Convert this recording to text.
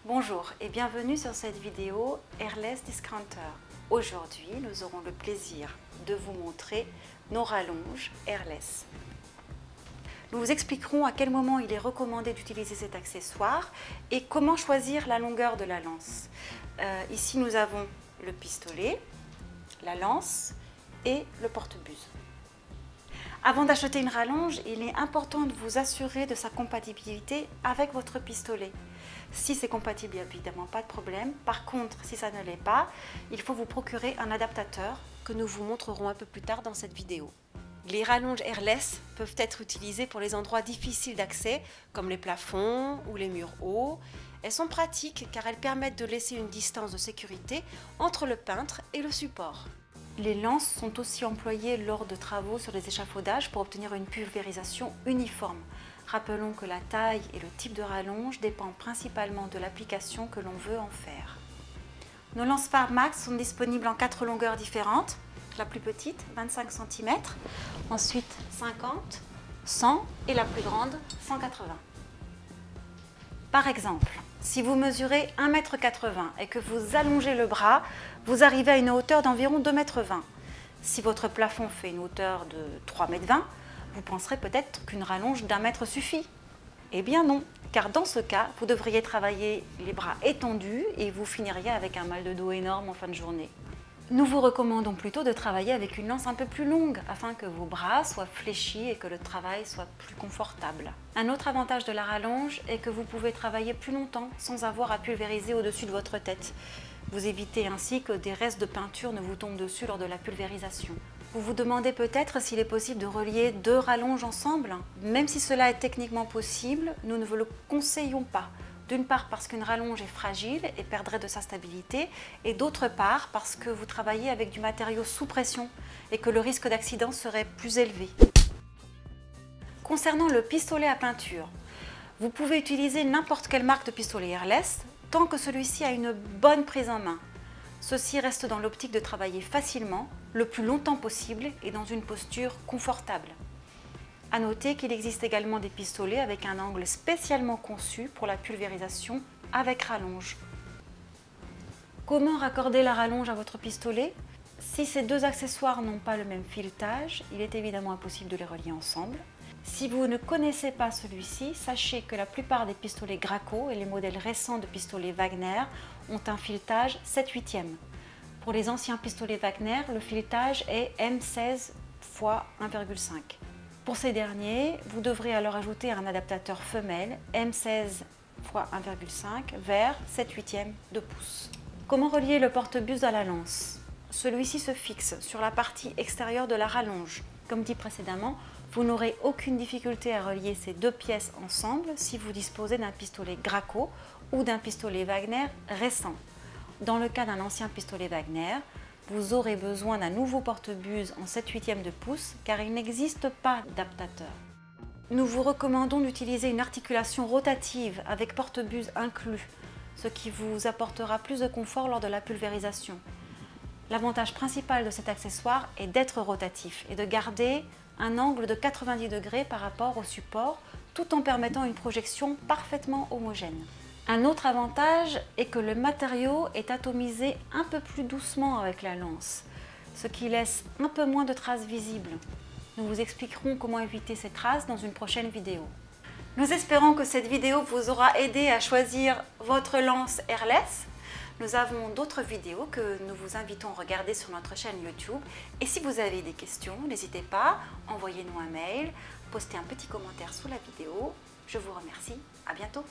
Bonjour et bienvenue sur cette vidéo Airless Discounter. Aujourd'hui, nous aurons le plaisir de vous montrer nos rallonges Airless. Nous vous expliquerons à quel moment il est recommandé d'utiliser cet accessoire et comment choisir la longueur de la lance. Ici, nous avons le pistolet, la lance et le porte-buse. Avant d'acheter une rallonge, il est important de vous assurer de sa compatibilité avec votre pistolet. Si c'est compatible, il n'y a évidemment pas de problème. Par contre, si ça ne l'est pas, il faut vous procurer un adaptateur que nous vous montrerons un peu plus tard dans cette vidéo. Les rallonges Airless peuvent être utilisées pour les endroits difficiles d'accès, comme les plafonds ou les murs hauts. Elles sont pratiques car elles permettent de laisser une distance de sécurité entre le peintre et le support. Les lances sont aussi employées lors de travaux sur les échafaudages pour obtenir une pulvérisation uniforme. Rappelons que la taille et le type de rallonge dépendent principalement de l'application que l'on veut en faire. Nos lances Farmax sont disponibles en 4 longueurs différentes. La plus petite, 25 cm, ensuite 50, 100 et la plus grande, 180. Par exemple, si vous mesurez 1,80 m et que vous allongez le bras, vous arrivez à une hauteur d'environ 2,20 m. Si votre plafond fait une hauteur de 3,20 m, vous penserez peut-être qu'une rallonge d'1 mètre suffit. Eh bien non, car dans ce cas, vous devriez travailler les bras étendus et vous finiriez avec un mal de dos énorme en fin de journée. Nous vous recommandons plutôt de travailler avec une lance un peu plus longue afin que vos bras soient fléchis et que le travail soit plus confortable. Un autre avantage de la rallonge est que vous pouvez travailler plus longtemps sans avoir à pulvériser au-dessus de votre tête. Vous évitez ainsi que des restes de peinture ne vous tombent dessus lors de la pulvérisation. Vous vous demandez peut-être s'il est possible de relier 2 rallonges ensemble. Même si cela est techniquement possible, nous ne vous le conseillons pas. D'une part parce qu'une rallonge est fragile et perdrait de sa stabilité, et d'autre part parce que vous travaillez avec du matériau sous pression et que le risque d'accident serait plus élevé. Concernant le pistolet à peinture, vous pouvez utiliser n'importe quelle marque de pistolet Airless tant que celui-ci a une bonne prise en main. Ceci reste dans l'optique de travailler facilement, le plus longtemps possible et dans une posture confortable. À noter qu'il existe également des pistolets avec un angle spécialement conçu pour la pulvérisation avec rallonge. Comment raccorder la rallonge à votre pistolet? Si ces deux accessoires n'ont pas le même filetage, il est évidemment impossible de les relier ensemble. Si vous ne connaissez pas celui-ci, sachez que la plupart des pistolets Graco et les modèles récents de pistolets Wagner ont un filetage 7/8. Pour les anciens pistolets Wagner, le filetage est M16 x 1,5. Pour ces derniers, vous devrez alors ajouter un adaptateur femelle M16 x 1,5 vers 7/8 de pouce. Comment relier le porte-buse à la lance? Celui-ci se fixe sur la partie extérieure de la rallonge. Comme dit précédemment, vous n'aurez aucune difficulté à relier ces deux pièces ensemble si vous disposez d'un pistolet Graco ou d'un pistolet Wagner récent. Dans le cas d'un ancien pistolet Wagner, vous aurez besoin d'un nouveau porte-buse en 7/8 de pouce car il n'existe pas d'adaptateur. Nous vous recommandons d'utiliser une articulation rotative avec porte-buse inclus, ce qui vous apportera plus de confort lors de la pulvérisation. L'avantage principal de cet accessoire est d'être rotatif et de garder un angle de 90 degrés par rapport au support tout en permettant une projection parfaitement homogène. Un autre avantage est que le matériau est atomisé un peu plus doucement avec la lance, ce qui laisse un peu moins de traces visibles. Nous vous expliquerons comment éviter ces traces dans une prochaine vidéo. Nous espérons que cette vidéo vous aura aidé à choisir votre lance Airless. Nous avons d'autres vidéos que nous vous invitons à regarder sur notre chaîne YouTube. Et si vous avez des questions, n'hésitez pas, envoyez-nous un mail, postez un petit commentaire sous la vidéo. Je vous remercie, à bientôt.